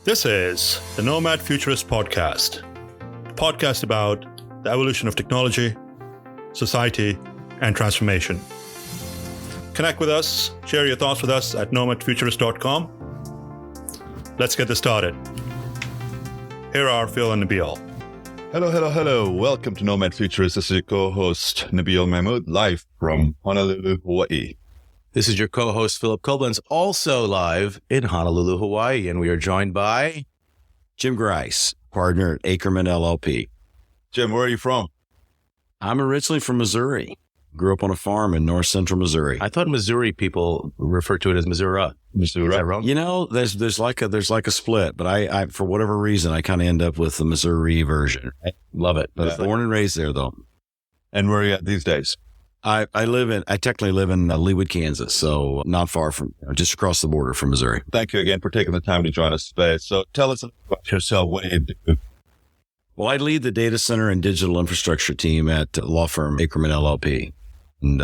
This is the Nomad Futurist podcast, a podcast about the evolution of technology, society, and transformation. Connect with us, share your thoughts with us at nomadfuturist.com. Let's get this started. Here are Phil and Nabeel. Hello. Welcome to Nomad Futurist. This is your co-host, Nabeel Mahmood, live from Honolulu, Hawaii. This is your co-host, Philip Koblenz, also live in Honolulu, Hawaii. And we are joined by Jim Grice, partner at Akerman LLP. Jim, where are you from? I'm originally from Missouri. Grew up on a farm in north central Missouri. I thought Missouri people refer to it as Missouri. Is that wrong? You know, there's like a split, but I for whatever reason, I kind of end up with the Missouri version. I love it. But born and raised there, though. And where are you at these days? I technically live in Leawood, Kansas, so not far from, just across the border from Missouri. Thank you again for taking the time to join us today. So tell us about yourself. What do you do? Well, I lead the data center and digital infrastructure team at law firm Akerman LLP. And,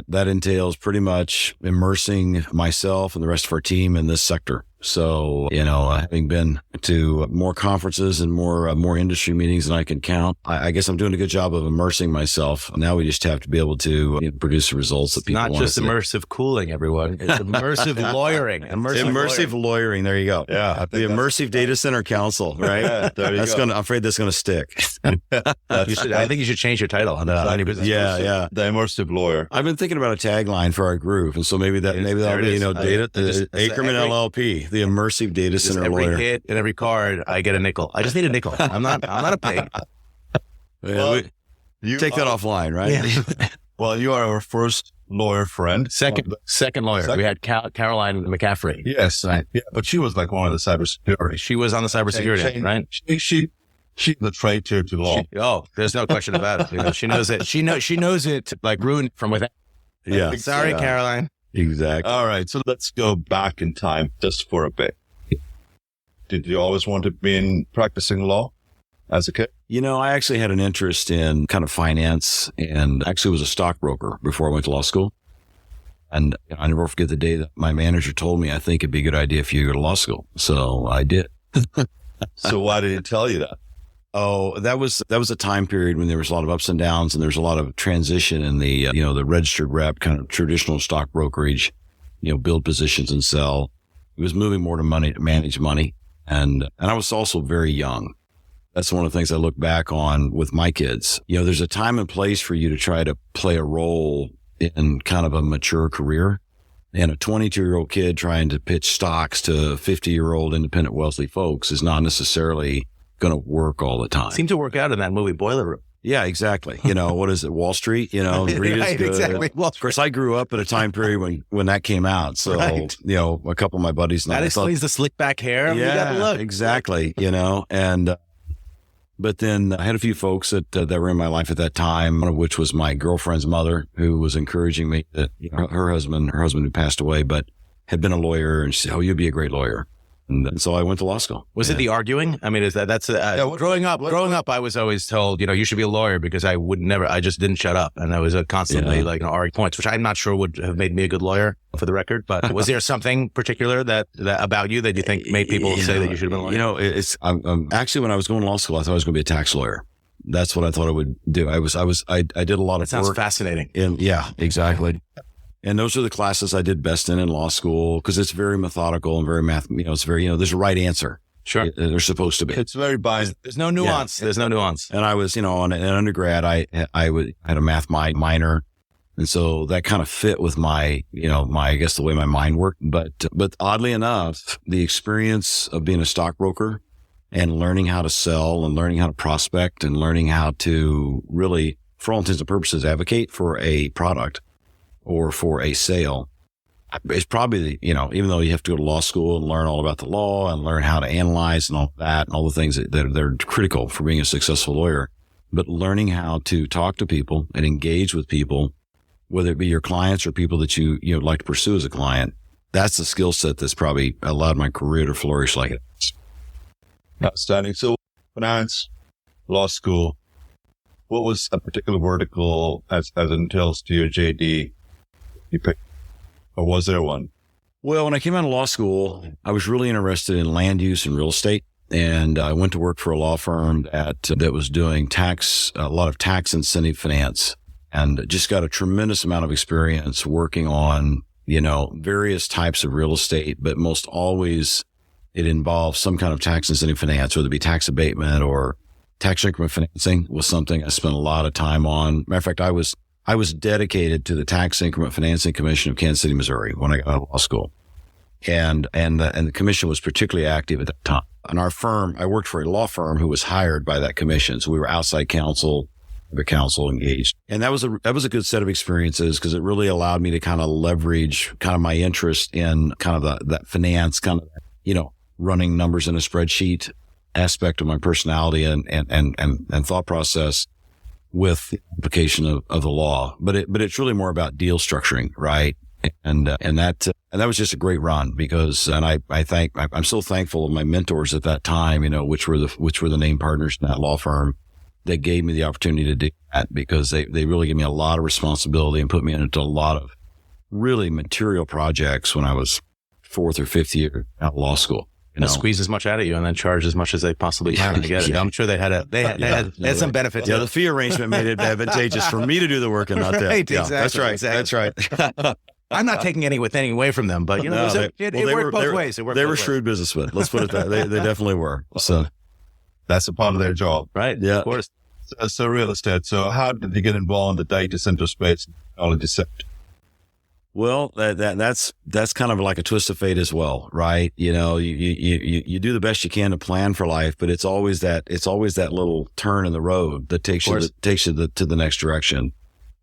that entails pretty much immersing myself and the rest of our team in this sector. So, having been to more conferences and more industry meetings than I can count, I guess I'm doing a good job of immersing myself. Now we just have to be able to produce the results that people want. Not just immersive cooling, everyone. It's immersive lawyering. Immersive lawyering. There you go. Yeah. The Immersive Data Center Council, right? Yeah, there you go. I'm afraid that's going to stick. I think you should change your title on your business. Yeah. The immersive lawyer. I've been thinking about a tagline for our group. And so maybe that'll be, Akerman LLP. The immersive data center lawyer. Every hit and every card, I get a nickel. I just need a nickel. I'm not a pig. Take that offline, right? Yeah. Well, you are our first lawyer friend. Second lawyer. We had Caroline McCaffrey. Yes. Right. Yeah, but she was like one of the cybersecurity. She was on the cybersecurity, right? She's the traitor to law. There's no question about it. She knows it. She knows it like ruined from within. Yeah. Sorry, Caroline. Exactly. All right. So let's go back in time just for a bit. Did you always want to be in practicing law as a kid? I actually had an interest in kind of finance and actually was a stockbroker before I went to law school. And I never forget the day that my manager told me, I think it'd be a good idea if you go to law school. So I did. So why did he tell you that? Oh, that was a time period when there was a lot of ups and downs, and there was a lot of transition in the, the registered rep kind of traditional stock brokerage, build positions and sell. It was moving more to money, to manage money. And I was also very young. That's one of the things I look back on with my kids. There's a time and place for you to try to play a role in kind of a mature career. And a 22-year-old kid trying to pitch stocks to 50-year-old independent wealthy folks is not necessarily going to work all the time. Seemed to work out in that movie Boiler Room. Yeah, exactly. What is it? Wall Street, Rita's right, good. Exactly. Of course, I grew up at a time period when that came out. So, right. A couple of my buddies. That explains the slick back hair. Yeah, you got the look. Exactly. And, but then I had a few folks that were in my life at that time, one of which was my girlfriend's mother, who was encouraging me that her husband who passed away, but had been a lawyer, and she said, "Oh, you'd be a great lawyer." And so I went to law school. Was it the arguing? I mean, growing up, I was always told, you should be a lawyer because I just didn't shut up. And I was constantly arguing points, which I'm not sure would have made me a good lawyer for the record. But was there something particular that about you that you think made people say that you should have been a lawyer? Actually, when I was going to law school, I thought I was going to be a tax lawyer. That's what I thought I would do. I did a lot of work. That sounds fascinating. Yeah, exactly. And those are the classes I did best in law school because it's very methodical and very math. It's very, there's a right answer. Sure. There's supposed to be. It's very biased. There's no nuance. Yeah. There's no nuance. And I was, in undergrad, I had a math minor. And so that kind of fit with my, I guess the way my mind worked. But oddly enough, the experience of being a stockbroker and learning how to sell and learning how to prospect and learning how to really, for all intents and purposes, advocate for a product or for a sale, it's probably, even though you have to go to law school and learn all about the law and learn how to analyze and all that and all the things that are critical for being a successful lawyer, but learning how to talk to people and engage with people, whether it be your clients or people that you like to pursue as a client, that's the skill set that's probably allowed my career to flourish like it is. Outstanding. So finance, law school, what was a particular vertical as it entails to your JD you picked? Or was there one? Well, when I came out of law school, I was really interested in land use and real estate. And I went to work for a law firm that was doing a lot of tax incentive finance, and just got a tremendous amount of experience working on, various types of real estate, but most always it involves some kind of tax incentive finance, whether it be tax abatement or tax increment financing was something I spent a lot of time on. Matter of fact, I was dedicated to the Tax Increment Financing Commission of Kansas City, Missouri when I got out of law school. And the commission was particularly active at that time. And our firm, I worked for a law firm who was hired by that commission. So we were outside counsel, the counsel engaged. And that was a good set of experiences because it really allowed me to kind of leverage kind of my interest in kind of that finance, kind of, running numbers in a spreadsheet aspect of my personality and thought process with the application of the law. But it's really more about deal structuring, right? And that was just a great run because, and I'm so thankful of my mentors at that time, which were the named partners in that law firm that gave me the opportunity to do that, because they really gave me a lot of responsibility and put me into a lot of really material projects when I was fourth or fifth year out of law school. Squeeze as much out of you and then charge as much as they possibly can to get it. I'm sure they had some benefits. Yeah, the fee arrangement made it advantageous for me to do the work and not them. Right, yeah, exactly. That's right. I'm not taking anything away from them, but it worked both ways. They were shrewd businessmen. Let's put it that way. They definitely were. So that's a part of their job, right? Yeah, of course. So real estate. So how did you get involved in the data center space and technology sector? Well, that's kind of like a twist of fate as well, right? You do the best you can to plan for life, but it's always that little turn in the road that takes you to the next direction.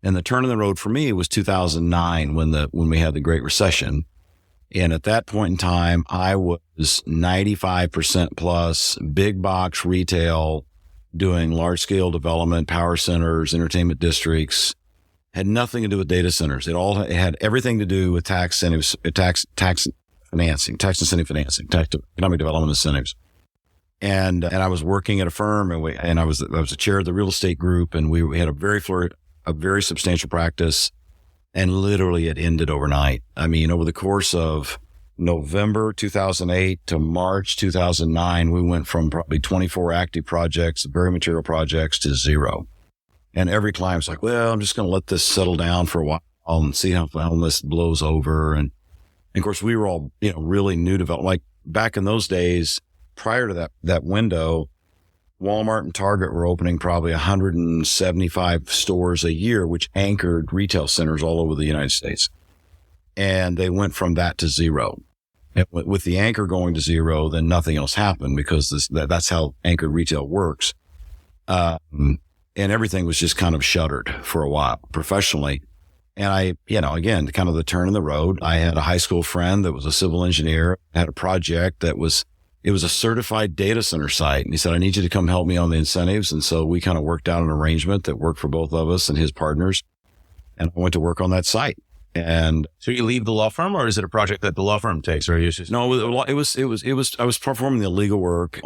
And the turn in the road for me was 2009 when we had the Great Recession. And at that point in time, I was 95% plus big box retail, doing large scale development, power centers, entertainment districts. Had nothing to do with data centers. It had everything to do with tax incentives, tax financing, tax incentive financing, economic development incentives. And I was working at a firm, and I was the chair of the real estate group, and we had a very substantial practice, and literally it ended overnight. I mean, over the course of November 2008 to March 2009, we went from probably 24 active projects, very material projects, to 0. And every client was like, well, I'm just going to let this settle down for a while and see how this blows over. And of course, we were all, really new development. Like back in those days, prior to that window, Walmart and Target were opening probably 175 stores a year, which anchored retail centers all over the United States. And they went from that to 0. And with the anchor going to 0, then nothing else happened, because that's how anchored retail works. And everything was just kind of shuttered for a while professionally. And I, again, kind of the turn in the road. I had a high school friend that was a civil engineer, had a project it was a certified data center site. And he said, I need you to come help me on the incentives. And so we kind of worked out an arrangement that worked for both of us and his partners. And I went to work on that site. And so you leave the law firm, or is it a project that the law firm takes, or you just... No, it was, I was performing the legal work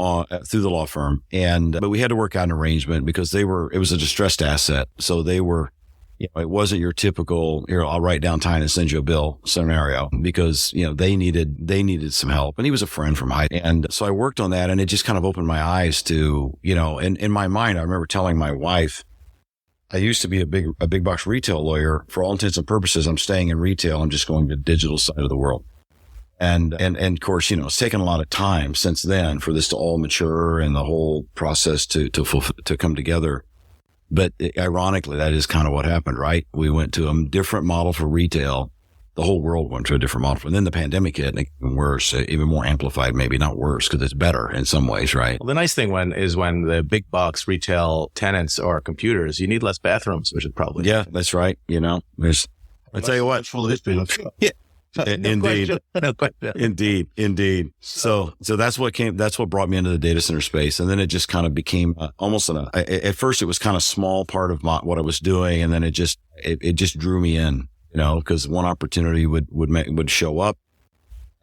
through the law firm, but we had to work out an arrangement because it was a distressed asset. So they were, it wasn't your typical, here, I'll write down time and send you a bill scenario, because, they needed some help. And he was a friend from high. And so I worked on that, and it just kind of opened my eyes to, in my mind, I remember telling my wife, I used to be a big box retail lawyer. For all intents and purposes, I'm staying in retail. I'm just going to the digital side of the world. And of course, it's taken a lot of time since then for this to all mature and the whole process to come together. But ironically, that is kind of what happened, right? We went to a different model for retail. The whole world went to a different model. And then the pandemic hit, and even worse, even more amplified, maybe not worse, because it's better in some ways, right? Well, the nice thing is when the big box retail tenants are computers, you need less bathrooms, which is probably... Yeah, that's right. I tell you what. Yeah. Indeed. No question. Indeed. So that's what brought me into the data center space. And then it just kind of became almost at first it was kind of small part of what I was doing. And then it just drew me in. Because one opportunity would show up,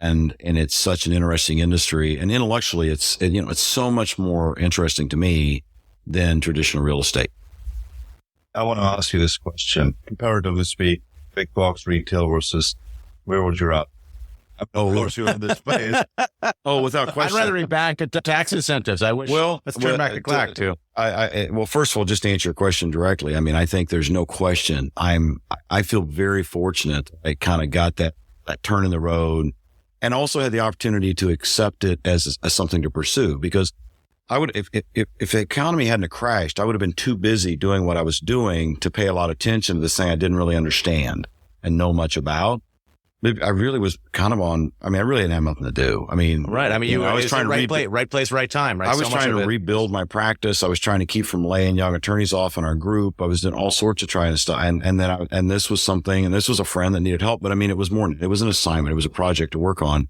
and it's such an interesting industry, and intellectually it's so much more interesting to me than traditional real estate. I want to ask you this question: comparatively speaking, big box retail versus where would you at? Of course, you're in this space. Oh, without question. I'd rather be back at tax incentives. I wish. Well, let's turn back the clock too. Well, first of all, just to answer your question directly, I mean, I think there's no question. I feel very fortunate. I kind of got that turn in the road, and also had the opportunity to accept it as something to pursue, because I would, if the economy hadn't crashed, I would have been too busy doing what I was doing to pay a lot of attention to this thing I didn't really understand and know much about. I really was kind of I really didn't have nothing to do. I mean, right. I mean, I was trying to right place, right time, right? I was trying to rebuild my practice. I was trying to keep from laying young attorneys off in our group. I was doing all sorts of trying to stuff. And this was something, and this was a friend that needed help. But I mean, it was an assignment. It was a project to work on.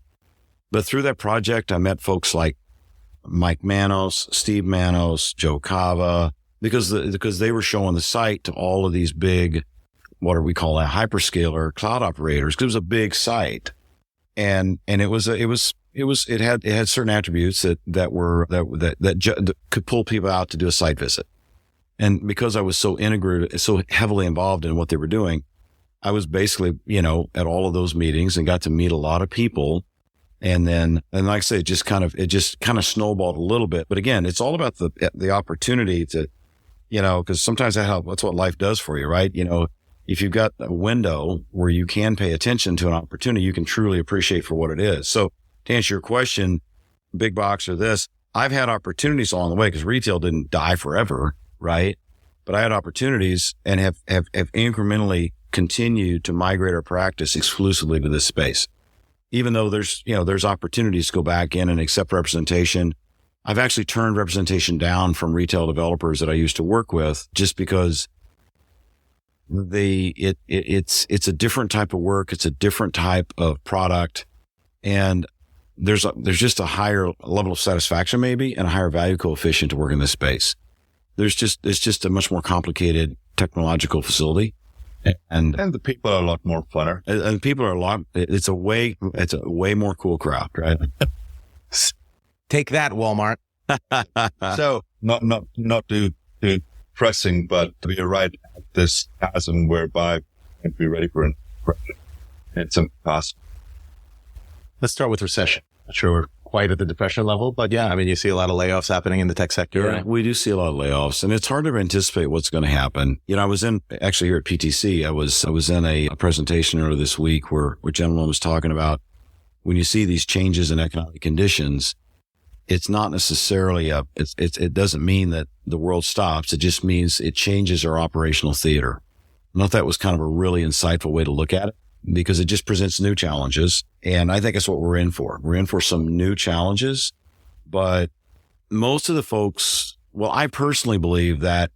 But through that project, I met folks like Mike Manos, Steve Manos, Joe Cava, because they were showing the site to all of these big, what do we call that, hyperscaler cloud operators, because it was a big site, and it had certain attributes that could pull people out to do a site visit. And because I was so integrated, so heavily involved in what they were doing, I was basically, at all of those meetings and got to meet a lot of people. And like I say, it just kind of snowballed a little bit. But again, it's all about the opportunity to, because sometimes that's what life does for you, right? If you've got a window where you can pay attention to an opportunity, you can truly appreciate for what it is. So to answer your question, big box or this, I've had opportunities along the way, because retail didn't die forever, right? But I had opportunities and have incrementally continued to migrate our practice exclusively to this space. Even though there's opportunities to go back in and accept representation. I've actually turned representation down from retail developers that I used to work with, just because it's a different type of work. It's a different type of product. And there's just a higher level of satisfaction maybe, and a higher value coefficient to work in this space. It's just a much more complicated technological facility. And the people are a lot more funner. And people are it's a way more cool crowd, right? Take that, Walmart. So not too pressing, but we are right at this chasm whereby we can't be ready for depression. It's impossible. Let's start with recession. Not sure we're quite at the depression level, but yeah, I mean, you see a lot of layoffs happening in the tech sector. Yeah, right? We do see a lot of layoffs, and it's hard to anticipate what's going to happen. I was actually here at PTC. I was in a presentation earlier this week where a gentleman was talking about, when you see these changes in economic conditions, it's not necessarily it doesn't mean that the world stops. It just means it changes our operational theater. I thought that was kind of a really insightful way to look at it, because it just presents new challenges. And I think that's what we're in for. We're in for some new challenges, but most of the folks, well, I personally believe that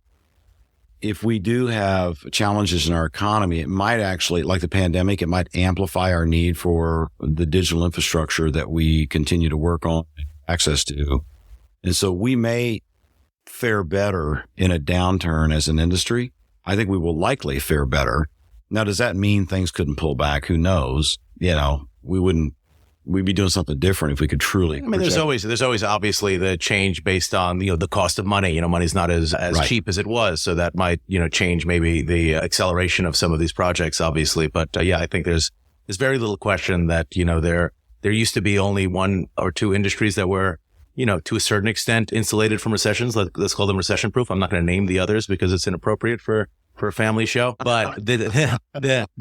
if we do have challenges in our economy, it might actually, like the pandemic, it might amplify our need for the digital infrastructure that we continue to work on, access to. And so we may fare better in a downturn as an industry. I think we will likely fare better. Now, does that mean things couldn't pull back? Who knows? We'd be doing something different if we could truly. I mean, there's always obviously the change based on, the cost of money. Money's not as right. cheap as it was. So that might, change maybe the acceleration of some of these projects, obviously. But yeah, I think there's very little question that, there used to be only one or two industries that were, to a certain extent insulated from recessions. Let's call them recession proof. I'm not going to name the others because it's inappropriate for a family show, but the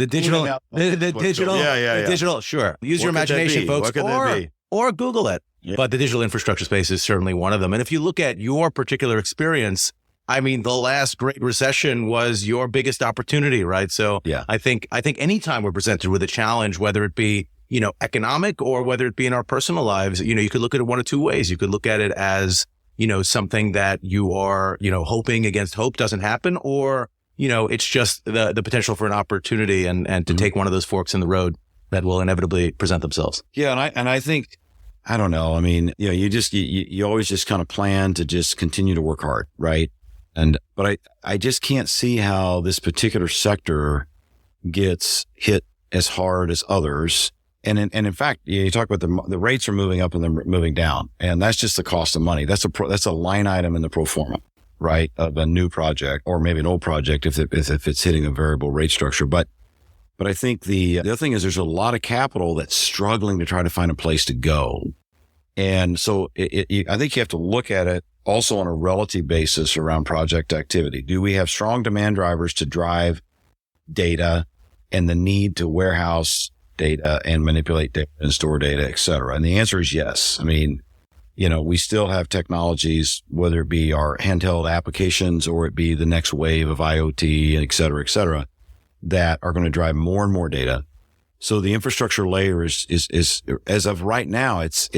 digital, sure. Use your imagination, folks, or Google it. Yeah. But the digital infrastructure space is certainly one of them. And if you look at your particular experience, I mean, the last great recession was your biggest opportunity, right? So yeah. I think anytime we're presented with a challenge, whether it be, economic or whether it be in our personal lives, you could look at it one of two ways. You could look at it as, something that you are, hoping against hope doesn't happen, or it's just the potential for an opportunity and to take one of those forks in the road that will inevitably present themselves. Yeah. And I think, I don't know. I mean, you always just kind of plan to just continue to work hard. Right. But I just can't see how this particular sector gets hit as hard as others. And in fact, you talk about the rates are moving up and they're moving down, and that's just the cost of money. That's a line item in the pro forma, right, of a new project or maybe an old project if it's hitting a variable rate structure. But But I think the other thing is there's a lot of capital that's struggling to try to find a place to go. And so I think you have to look at it also on a relative basis around project activity. Do we have strong demand drivers to drive data and the need to warehouse data and manipulate data and store data, et cetera? And the answer is yes. I mean, we still have technologies, whether it be our handheld applications or it be the next wave of IoT, et cetera, that are going to drive more and more data. So the infrastructure layer is as of right now, it's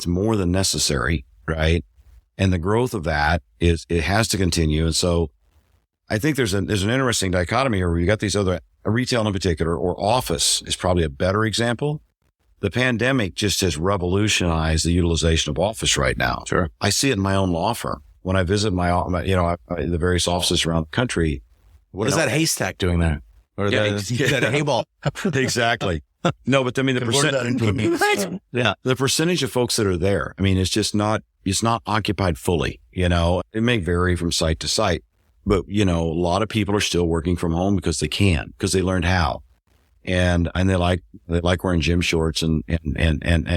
more than necessary, right? And the growth of that it has to continue. And so I think there's an interesting dichotomy here where you got these other, retail in particular, or office is probably a better example. The pandemic just has revolutionized the utilization of office right now. Sure. I see it in my own law firm. When I visit the various offices around the country. What is that haystack doing there? Or that hay ball? Exactly. No, but I mean, the percentage of folks that are there, I mean, it's not occupied fully, it may vary from site to site, but a lot of people are still working from home because they learned how. And they like wearing gym shorts and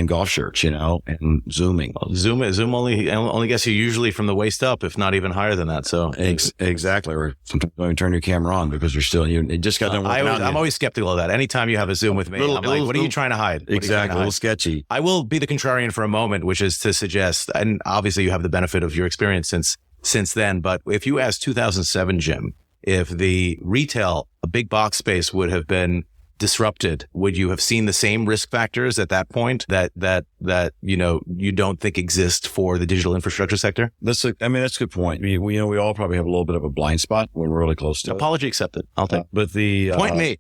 golf shirts, and Zooming. Well, Zoom only gets you usually from the waist up, if not even higher than that. So exactly. Or sometimes don't even turn your camera on because you're still, it just got done working out. I'm always skeptical of that. Anytime you have a Zoom with me, I'm like, what are you trying to hide? Exactly. A little sketchy. I will be the contrarian for a moment, which is to suggest, and obviously you have the benefit of your experience since then, but if you asked 2007, Jim, if the retail, a big box space would have been disrupted, would you have seen the same risk factors at that point that you don't think exist for the digital infrastructure sector? That's a good point. We all probably have a little bit of a blind spot when we're really close to Apology accepted. I'll take. But the point me.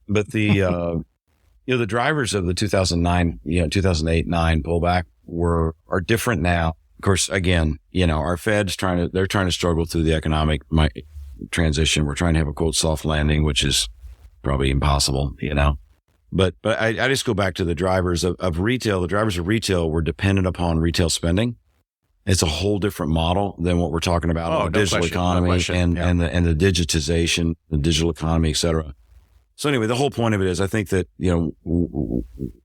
But the the drivers of the 2009, 2008-9 pullback are different now. Of course, again, our Fed's trying to struggle through the economic transition. We're trying to have a quote soft landing, which is probably impossible, but I just go back to the drivers of retail. The drivers of retail were dependent upon retail spending. It's a whole different model than what we're talking about in the digital economy and the digitization, the digital economy, et cetera. So anyway, the whole point of it is I think that,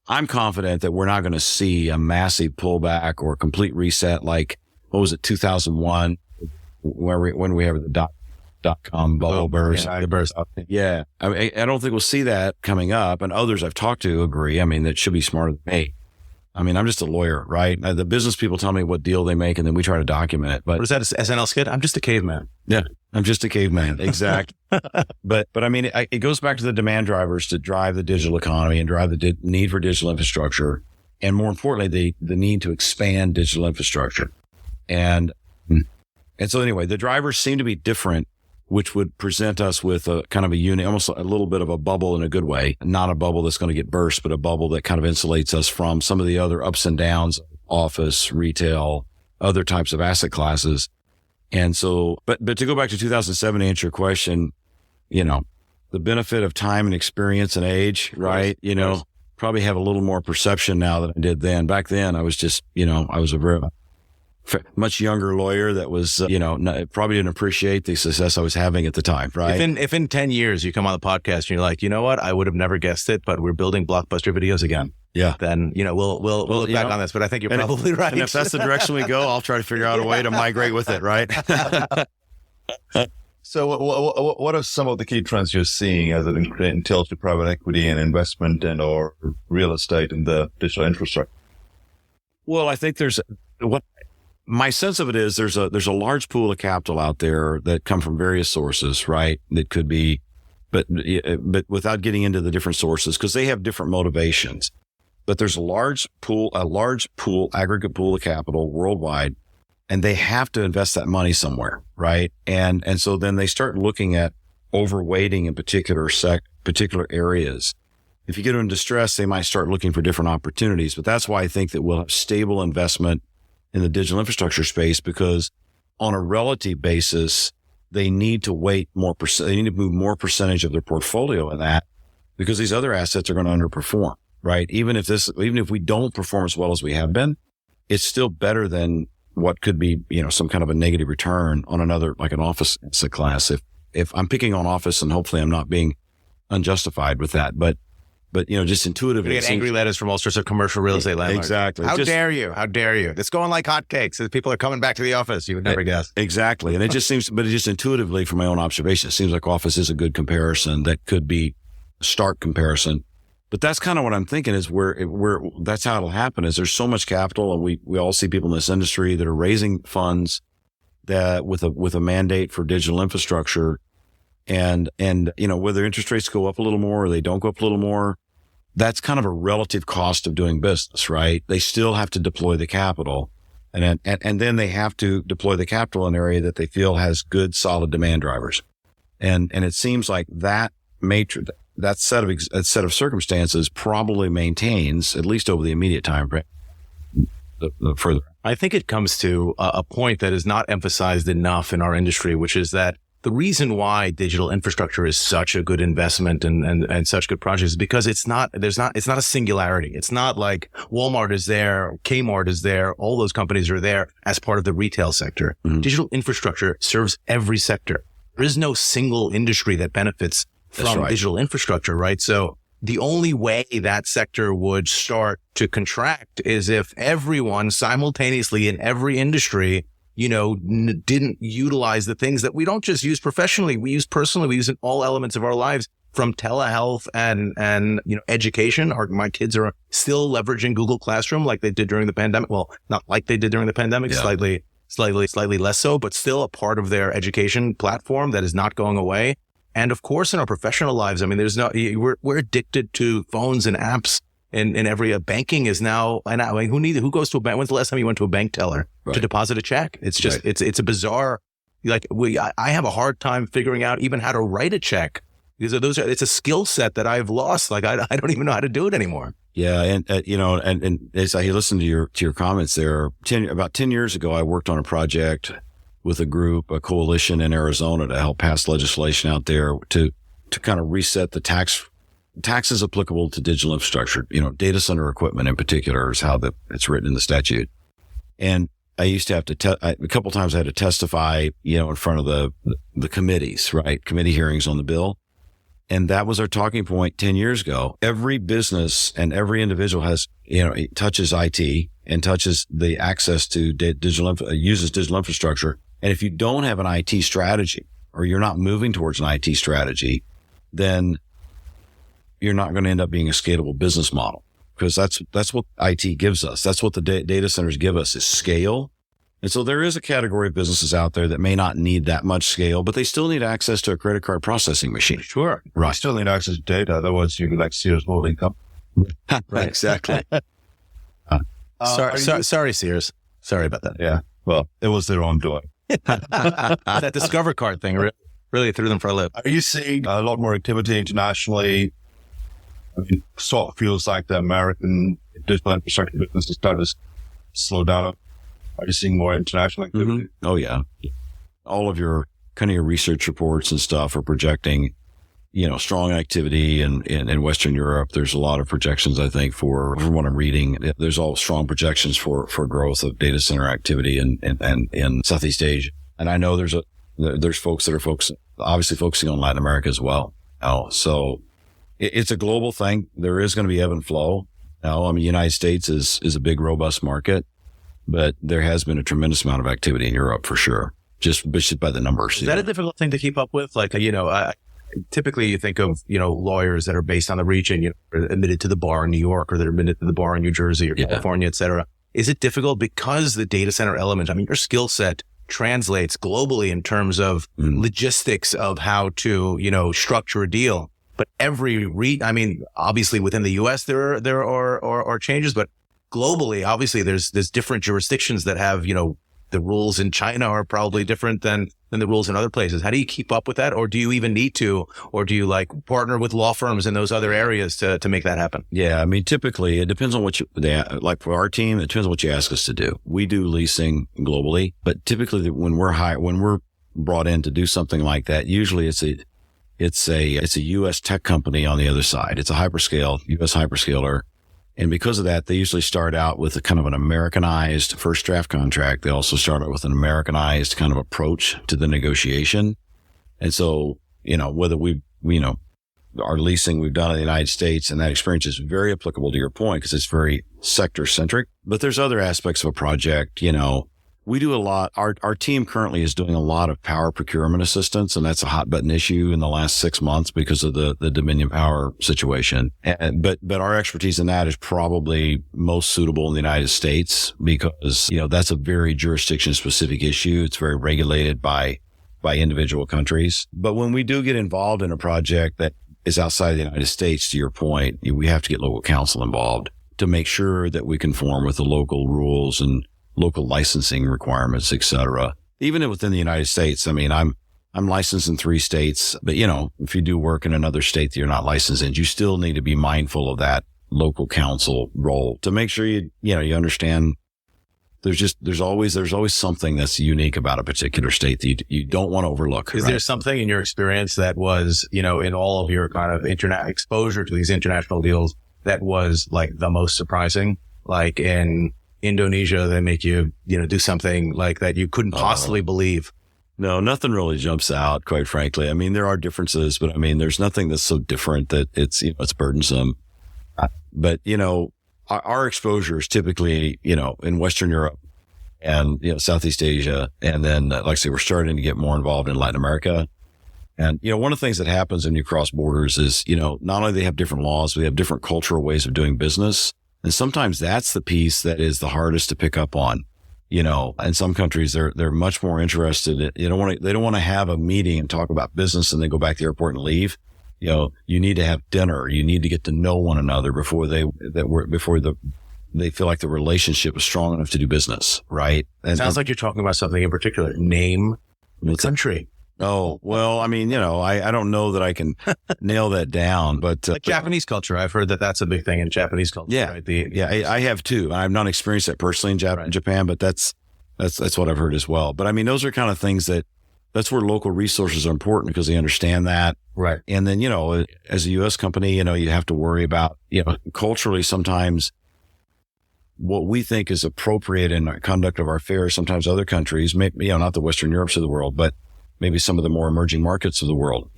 I'm confident that we're not going to see a massive pullback or a complete reset like, 2001, when we have the .com bubble burst. The burst. Yeah. I don't think we'll see that coming up. And others I've talked to agree. That should be smarter than me. I'm just a lawyer, right? The business people tell me what deal they make and then we try to document it. But what is that, an SNL skit? I'm just a caveman. Yeah. I'm just a caveman. Exactly. But it goes back to the demand drivers to drive the digital economy and drive the need for digital infrastructure. And more importantly, the need to expand digital infrastructure. And so anyway, the drivers seem to be different, which would present us with a kind of a unit, almost a little bit of a bubble in a good way, not a bubble that's going to get burst, but a bubble that kind of insulates us from some of the other ups and downs, office, retail, other types of asset classes. And so, but to go back to 2007 to answer your question, the benefit of time and experience and age, right? Probably have a little more perception now than I did then. Back then I was just, I was a very much younger lawyer that was, probably didn't appreciate the success I was having at the time, right? If in 10 years you come on the podcast and you're like, you know what, I would have never guessed it, but we're building blockbuster videos again. Yeah. Then, we'll look back on this, but I think you're probably right. And if that's the direction we go, I'll try to figure out a way to migrate with it, right? So what are some of the key trends you're seeing as it entails to private equity and investment and or real estate in the digital infrastructure? Well, I think my sense of it is there's a large pool of capital out there that come from various sources, right? That could be, but without getting into the different sources, because they have different motivations. But there's a large pool, aggregate pool of capital worldwide, and they have to invest that money somewhere, right? And so then they start looking at overweighting in particular areas. If you get into distress, they might start looking for different opportunities. But that's why I think that we'll have stable investment in the digital infrastructure space, because on a relative basis, they need to weight more they need to move more percentage of their portfolio in that, because these other assets are going to underperform, right? Even if we don't perform as well as we have been, it's still better than what could be, some kind of a negative return on another, like an office asset class. If I'm picking on office, and hopefully I'm not being unjustified with that. But just intuitively, you get angry letters from all sorts of commercial real estate landlords. Exactly. How dare you? How dare you? It's going like hotcakes. People are coming back to the office. You would never guess. Exactly. And it just intuitively, from my own observation, it seems like office is a good comparison. That could be a stark comparison. But that's kind of what I'm thinking is where that's how it'll happen is there's so much capital, and we all see people in this industry that are raising funds that with a mandate for digital infrastructure, and whether interest rates go up a little more or they don't go up a little more, that's kind of a relative cost of doing business, right? They still have to deploy the capital, and then they have to deploy the capital in an area that they feel has good, solid demand drivers, and it seems like that matrix, that set of circumstances probably maintains at least over the immediate time frame. The further, I think it comes to a point that is not emphasized enough in our industry, which is that the reason why digital infrastructure is such a good investment and such good projects is because it's not a singularity. It's not like Walmart is there, Kmart is there, all those companies are there as part of the retail sector. Mm-hmm. Digital infrastructure serves every sector. There is no single industry that benefits from digital infrastructure, right? So the only way that sector would start to contract is if everyone simultaneously in every industry didn't utilize the things that we don't just use professionally, we use personally, we use in all elements of our lives, from telehealth and education. My kids are still leveraging Google Classroom like they did during the pandemic. Well, not like they did during the pandemic, slightly less so, but still a part of their education platform that is not going away. And of course, in our professional lives, I mean, we're addicted to phones and apps. In every banking is now, and I mean, who goes to a bank? When's the last time you went to a bank teller to deposit a check? It's just, it's a bizarre, I have a hard time figuring out even how to write a check because it's a skill set that I've lost. I don't even know how to do it anymore. Yeah. And as I listened to your comments there, about 10 years ago, I worked on a project with a coalition in Arizona to help pass legislation out there to kind of reset the taxes applicable to digital infrastructure, data center equipment in particular is how it's written in the statute. And I used to have to, a couple of times I had to testify, in front of the committees, right? Committee hearings on the bill. And that was our talking point 10 years ago. Every business and every individual has, touches IT and touches the access to uses digital infrastructure. And if you don't have an IT strategy or you're not moving towards an IT strategy, then you're not going to end up being a scalable business model, because that's what IT gives us. That's what the data centers give us, is scale. And so there is a category of businesses out there that may not need that much scale, but they still need access to a credit card processing machine. Sure. Right. You still need access to data. Otherwise you could Sears holding company. Right. Exactly. Sorry, Sears. Sorry about that. Yeah. Well, it was their own doing. That Discover card thing really threw them for a loop. Are you seeing a lot more activity internationally? I mean, sort of feels like the American digital infrastructure business is starting to slow down. Are you seeing more international activity? Mm-hmm. Oh, yeah. All of your research reports and stuff are projecting, strong activity in Western Europe. There's a lot of projections, I think, from what I'm reading. There's all strong projections for growth of data center activity in Southeast Asia. And I know there's folks that are focusing on Latin America as well. So it's a global thing. There is going to be ebb and flow. The United States is a big, robust market, but there has been a tremendous amount of activity in Europe for sure. Just by the numbers. Is that a difficult thing to keep up with? Typically you think of, lawyers that are based on the region, admitted to the bar in New York, or they're admitted to the bar in New Jersey or California, et cetera. Is it difficult because the data center element, your skill set translates globally in terms of logistics of how to, structure a deal. But obviously within the US, there are changes, but globally, obviously there's different jurisdictions that have, the rules in China are probably different than the rules in other places. How do you keep up with that? Or do you even need to, or do you partner with law firms in those other areas to make that happen? Yeah. Typically it depends on what for our team, it depends on what you ask us to do. We do leasing globally, but typically when we're brought in to do something like that, usually it's a U.S. tech company on the other side. It's a U.S. hyperscaler. And because of that, they usually start out with a kind of an Americanized first draft contract. They also start out with an Americanized kind of approach to the negotiation. And so, whether we our leasing we've done in the United States, and that experience is very applicable to your point because it's very sector centric. But there's other aspects of a project. We do a lot. Our team currently is doing a lot of power procurement assistance, and that's a hot button issue in the last 6 months because of the Dominion Power situation. But our expertise in that is probably most suitable in the United States because, that's a very jurisdiction specific issue. It's very regulated by individual countries. But when we do get involved in a project that is outside of the United States, to your point, we have to get local counsel involved to make sure that we conform with the local rules and local licensing requirements, et cetera. Even within the United States, I'm licensed in 3 states, but if you do work in another state that you're not licensed in, you still need to be mindful of that local counsel role to make sure you understand there's always something that's unique about a particular state that you don't want to overlook. Is there something in your experience that was, in all of your kind of internet exposure to these international deals that was like the most surprising? Like in Indonesia, they make you, do something like that you couldn't possibly believe. No, nothing really jumps out, quite frankly. There are differences, but there's nothing that's so different that it's burdensome. But, our exposure is typically, in Western Europe and, Southeast Asia. And then, like I say, we're starting to get more involved in Latin America. And, one of the things that happens when you cross borders is, not only they have different laws, but they have different cultural ways of doing business. And sometimes that's the piece that is the hardest to pick up on. In some countries, they're much more interested. They don't want to have a meeting and talk about business and then go back to the airport and leave. You need to have dinner. You need to get to know one another before they feel like the relationship is strong enough to do business. Right. And sounds like you're talking about something in particular. Name the country. Oh, well, I don't know that I can nail that down, but like Japanese culture. I've heard that that's a big thing in Japanese culture. Yeah. Right? I have too. I've not experienced that personally in Japan, but that's what I've heard as well. But those are kind of things that's where local resources are important because they understand that. Right. And then, as a U.S. company, you have to worry about, culturally sometimes what we think is appropriate in the conduct of our affairs. Sometimes other countries, maybe, not the Western Europes of the world, but maybe some of the more emerging markets of the world.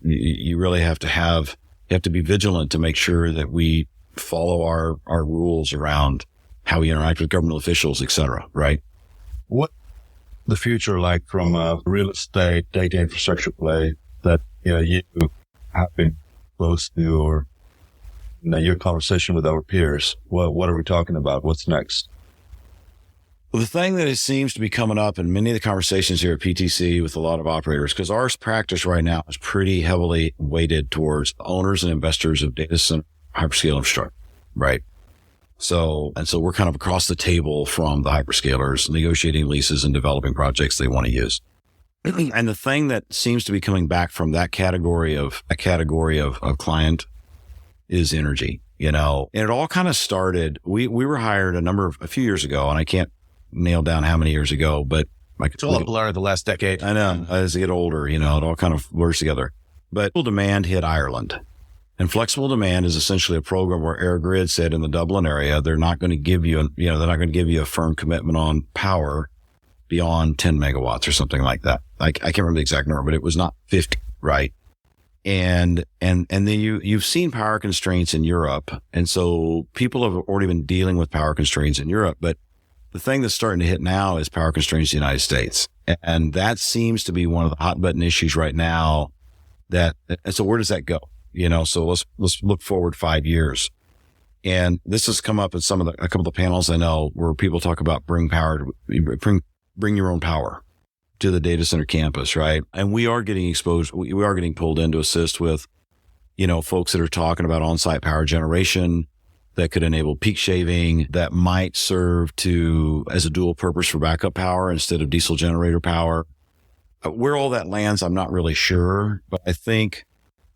You really have to be vigilant to make sure that we follow our rules around how we interact with governmental officials, et cetera. Right. What the future like from a real estate data infrastructure play that you have been close to, or your conversation with our peers? What are we talking about? What's next? Well, the thing that it seems to be coming up in many of the conversations here at PTC with a lot of operators, because our practice right now is pretty heavily weighted towards owners and investors of data center hyperscale infrastructure, right? So we're kind of across the table from the hyperscalers, negotiating leases and developing projects they want to use. And the thing that seems to be coming back from that category of client is energy, and it all kind of started. We were hired a few years ago, and I can't nail down how many years ago, but it's all a blur the last decade. I know. As I get older, it all kind of blurs together. But flexible demand hit Ireland. And flexible demand is essentially a program where EirGrid said in the Dublin area, they're not going to give you a firm commitment on power beyond 10 megawatts or something like that. I can't remember the exact number, but it was not 50, right? And then you've seen power constraints in Europe. And so people have already been dealing with power constraints in Europe, but the thing that's starting to hit now is power constraints in the United States. And that seems to be one of the hot button issues right now. And so where does that go? So let's look forward 5 years. And this has come up in a couple of the panels I know where people talk about bring your own power to the data center campus, right? And we are getting exposed. We are getting pulled in to assist with, folks that are talking about on-site power generation that could enable peak shaving, that might serve as a dual purpose for backup power instead of diesel generator power. Where all that lands, I'm not really sure, but I think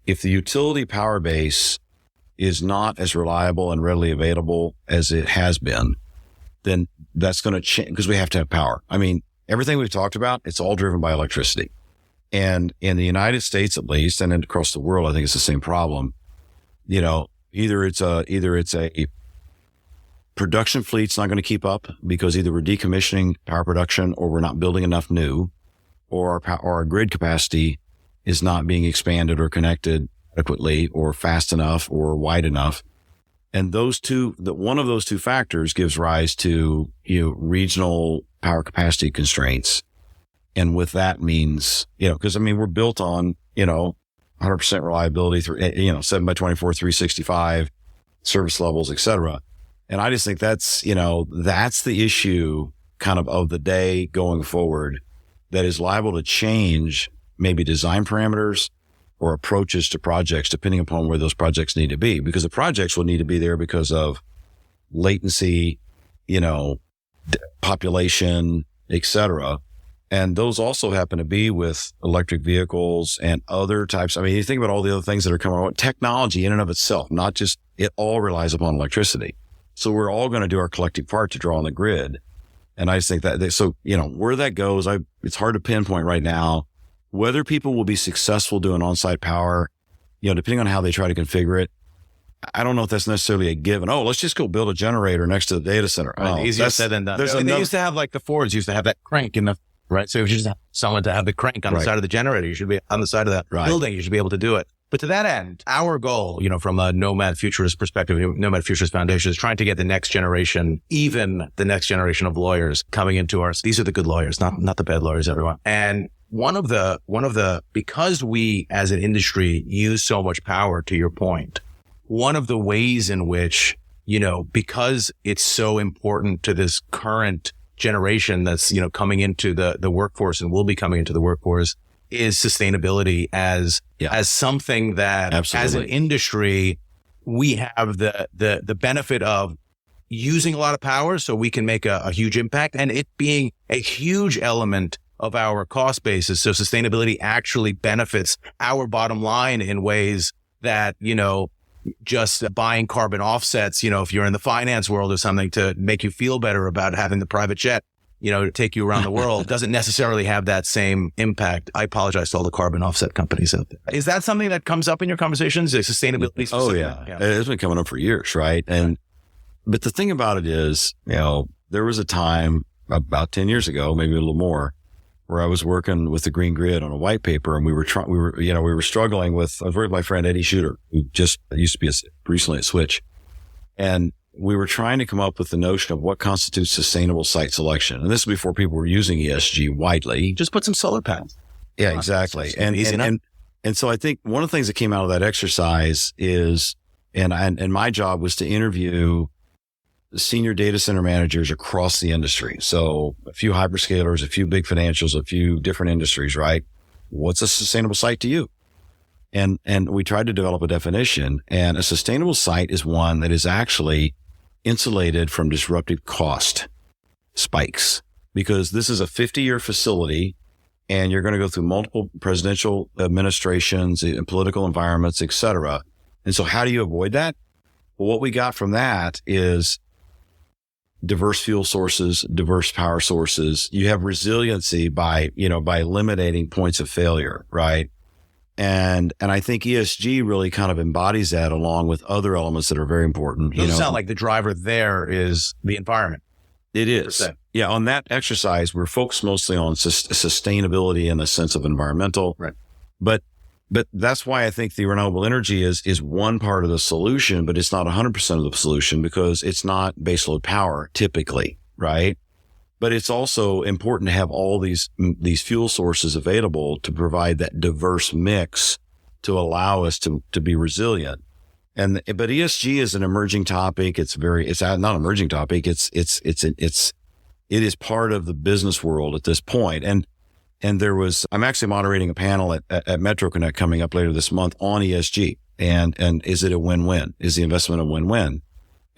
if the utility power base is not as reliable and readily available as it has been, then that's going to change because we have to have power. Everything we've talked about, it's all driven by electricity. And in the United States, at least, and across the world, I think it's the same problem. Either it's a production fleet's not going to keep up because either we're decommissioning power production or we're not building enough new, or our grid capacity is not being expanded or connected adequately or fast enough or wide enough. And one of those two factors gives rise to, regional power capacity constraints. And with that means, because we're built on, 100% reliability through, 7x24, 365 service levels, et cetera. And I just think that's the issue kind of the day going forward that is liable to change maybe design parameters or approaches to projects, depending upon where those projects need to be, because the projects will need to be there because of latency, population, et cetera. And those also happen to be with electric vehicles and other types. You think about all the other things that are coming on. Technology in and of itself, not just, it all relies upon electricity. So we're all going to do our collective part to draw on the grid. And I just think where that goes, it's hard to pinpoint right now. Whether people will be successful doing on-site power, depending on how they try to configure it, I don't know if that's necessarily a given. Oh, let's just go build a generator next to the data center. Easier said than done. They used to have the Fords used to have that crank in the, right? So if you just have someone to have the crank on the side of the generator, you should be on the side of that building, you should be able to do it. But to that end, our goal, from a Nomad Futurist perspective, Nomad Futurist Foundation is trying to get the next generation, even the next generation of lawyers coming into these are the good lawyers, not the bad lawyers, everyone. And one of the, because we as an industry use so much power, to your point, one of the ways in which, because it's so important to this current generation that's, coming into the workforce and will be coming into the workforce, is sustainability as something that as an industry, we have the benefit of using a lot of power so we can make a huge impact, and it being a huge element of our cost basis. So sustainability actually benefits our bottom line in ways that, just buying carbon offsets, if you're in the finance world or something to make you feel better about having the private jet, to take you around the world doesn't necessarily have that same impact. I apologize to all the carbon offset companies out there. Is that something that comes up in your conversations? Is sustainability? Oh yeah. It's been coming up for years. Right. But the thing about it is, there was a time about 10 years ago, maybe a little more, where I was working with the Green Grid on a white paper, and we were struggling with, I was working with my friend Eddie Shooter, who just used to be recently at Switch. And we were trying to come up with the notion of what constitutes sustainable site selection. And this is before people were using ESG widely. Just put some solar panels. Yeah, exactly. And so I think one of the things that came out of that exercise is, and my job was to interview senior data center managers across the industry. So a few hyperscalers, a few big financials, a few different industries, right? What's a sustainable site to you? And we tried to develop a definition, and a sustainable site is one that is actually insulated from disruptive cost spikes, because this is a 50-year facility and you're going to go through multiple presidential administrations and political environments, et cetera. And so how do you avoid that? Well, what we got from that is diverse fuel sources, diverse power sources. You have resiliency by eliminating points of failure, right? And I think ESG really kind of embodies that, along with other elements that are very important. It doesn't sound like the driver there is the environment. It is. Yeah. On that exercise, we're focused mostly on sustainability in the sense of environmental. Right. But that's why I think the renewable energy is one part of the solution, but it's not 100% of the solution, because it's not baseload power typically, right? But it's also important to have all these fuel sources available to provide that diverse mix to allow us to be resilient. But ESG is an emerging topic. It's not an emerging topic. It is part of the business world at this point. And I'm actually moderating a panel at MetroConnect coming up later this month on ESG. And is it a win-win? Is the investment a win-win?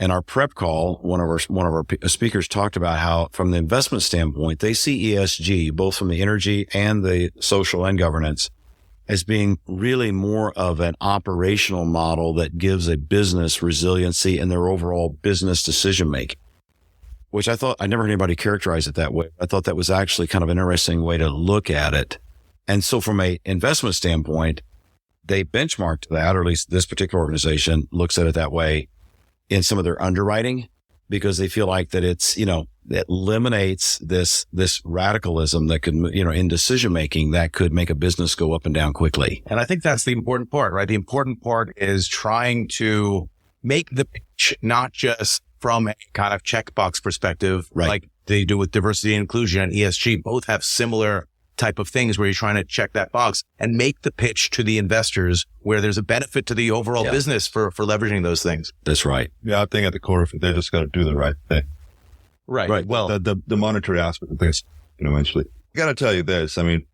And our prep call, one of our speakers talked about how, from the investment standpoint, they see ESG, both from the energy and the social and governance, as being really more of an operational model that gives a business resiliency in their overall business decision making, which I never heard anybody characterize it that way. I thought that was actually kind of an interesting way to look at it. And so from a investment standpoint, they benchmarked that, or at least this particular organization looks at it that way in some of their underwriting. because they feel like that it's, it eliminates this radicalism that could, in decision making that could make a business go up and down quickly. And I think that's the important part, right? The important part is trying to make the pitch not just from a kind of checkbox perspective, right, like they do with diversity and inclusion and ESG. Both have similar type of things where you're trying to check that box and make the pitch to the investors where there's a benefit to the overall business for leveraging those things. That's right. Yeah, I think at the core of it, they just got to do the right thing. Right. Well, the monetary aspect of things, eventually. I got to tell you this. I mean,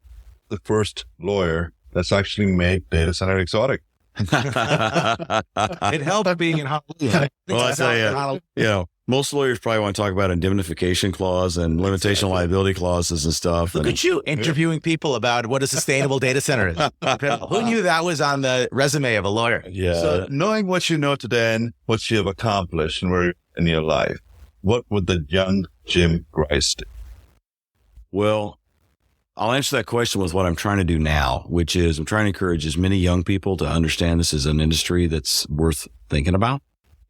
the first lawyer that's actually made data center exotic. It helped being in Honolulu. Well, I tell you, most lawyers probably want to talk about indemnification clause and limitation liability clauses and stuff. Look at you interviewing people about what a sustainable data center is. Who knew that was on the resume of a lawyer? Yeah. So knowing what you know today and what you have accomplished and where you're in your life, what would the young Jim Grice do? Well, I'll answer that question with what I'm trying to do now, which is I'm trying to encourage as many young people to understand this is an industry that's worth thinking about.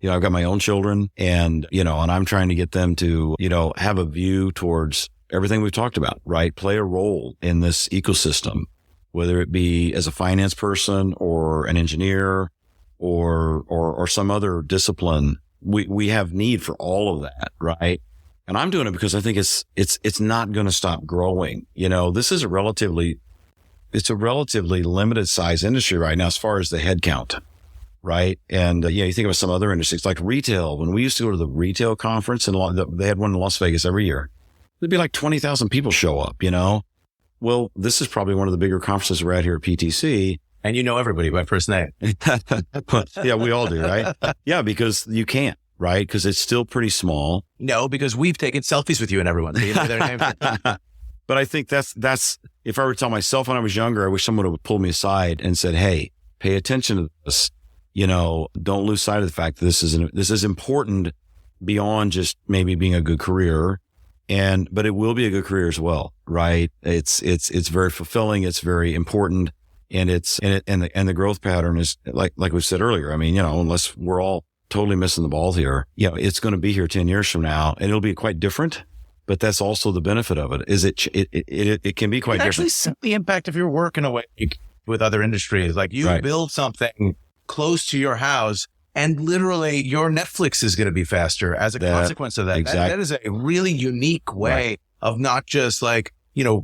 I've got my own children and I'm trying to get them to, have a view towards everything we've talked about, right? Play a role in this ecosystem, whether it be as a finance person or an engineer or some other discipline. We have need for all of that, right? And I'm doing it because I think it's not going to stop growing. This is a relatively limited size industry right now as far as the head count, right? And you think about some other industries like retail. When we used to go to the retail conference, and they had one in Las Vegas every year, there'd be like 20,000 people show up. Well, this is probably one of the bigger conferences we're at here at PTC. And everybody by first name. Yeah, we all do, right? Yeah, because you can't, right? Because it's still pretty small. No, because we've taken selfies with you and everyone. So you know their name. But I think that's if I were to tell myself when I was younger, I wish someone would pull me aside and said, "Hey, pay attention to this. Don't lose sight of the fact that this is important beyond just maybe being a good career, but it will be a good career as well, right? It's very fulfilling. It's very important." And the growth pattern is like we said earlier. I mean, unless we're all totally missing the ball here, it's going to be here 10 years from now and it'll be quite different, but that's also the benefit of it is it can be quite different. Actually, see the impact of your work in a way with other industries. Like you build something close to your house and literally your Netflix is going to be faster as a consequence of that. Exactly. That is a really unique way of not just like,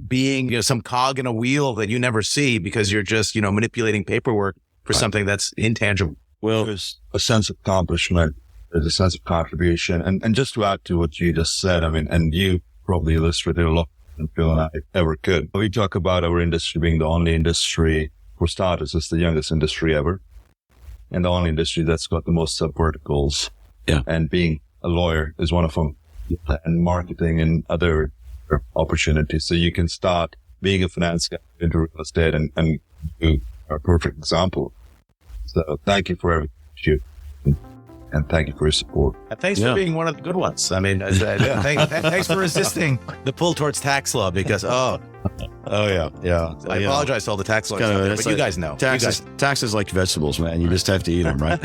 being some cog in a wheel that you never see because you're just, manipulating paperwork for something that's intangible. Well, there's a sense of accomplishment. There's a sense of contribution. And just to add to what you just said, I mean, and you probably illustrated a lot than Phil and I ever could. We talk about our industry being the only industry, for starters, it's the youngest industry ever. And the only industry that's got the most sub-verticals. Yeah. And being a lawyer is one of them. And marketing and other opportunities. So you can start being a finance guy into real estate and you are a perfect example. So thank you for everything and thank you for your support. And thanks for being one of the good ones. I mean, thanks for resisting the pull towards tax law because, yeah. I apologize to all the tax lawyers out there, but you guys know. Taxes like vegetables, man. You just have to eat them, right?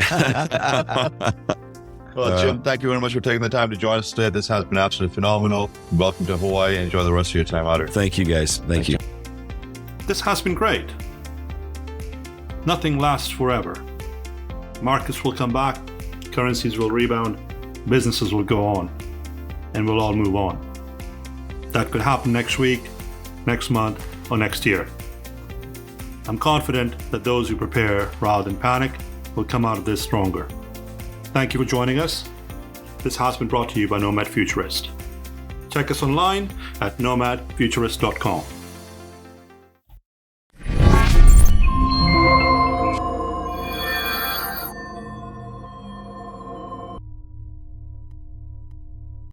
Well, Jim, thank you very much for taking the time to join us today. This has been absolutely phenomenal. Welcome to Hawaii. Enjoy the rest of your time out here. Thank you, guys. Thank you. This has been great. Nothing lasts forever. Markets will come back, currencies will rebound, businesses will go on, and we'll all move on. That could happen next week, next month, or next year. I'm confident that those who prepare rather than panic will come out of this stronger. Thank you for joining us. This has been brought to you by Nomad Futurist. Check us online at nomadfuturist.com.